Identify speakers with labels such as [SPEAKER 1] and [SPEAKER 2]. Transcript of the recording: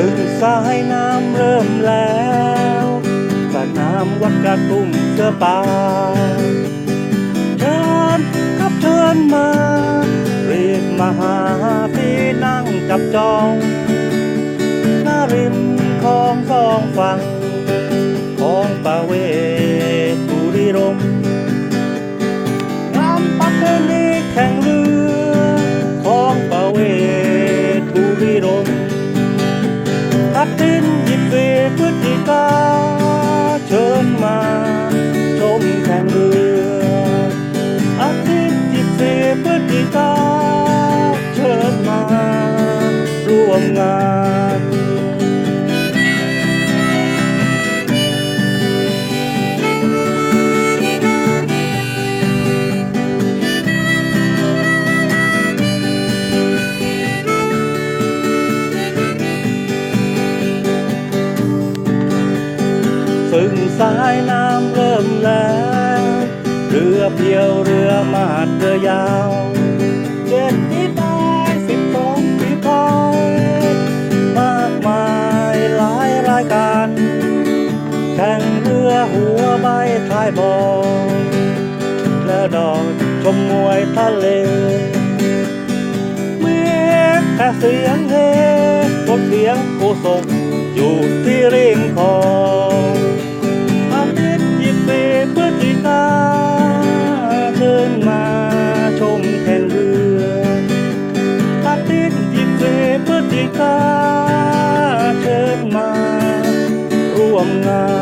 [SPEAKER 1] ซึ่งสายน้ำเริ่มแล้วสนามวัดกระตุ้มเสื้อป่าเชิญครับเชิญมารีบมาหาที่นั่งจับจองหน้าริมคลองสองฝั่งของประเวศบุรีรมย์งานประเพณีแข่งเรือของประเวศบุรีรมย์ตัดสิน24 พฤศจิกาเชิญมาชมแข่งเรืออาทิตย์24 พฤศจิกาเชิญมาร่วมงานซึ่งสายน้ำเริ่มแล้วเรือเพียวเรือมาดเรือยาว7 ฝีพาย12 ฝีพายมากมายหลายรายการแข่งเรือหัวใบท้ายบอและดอกชมมวยทะเลมีแต่เสียงเฮบนเสียงโคศกอยู่ที่ริมคลองอาทิตย์24 พฤศจิกาเชิญมาชมแข่งเรืออาทิตย์24 พฤศจิกาเชิญมาร่วมงาน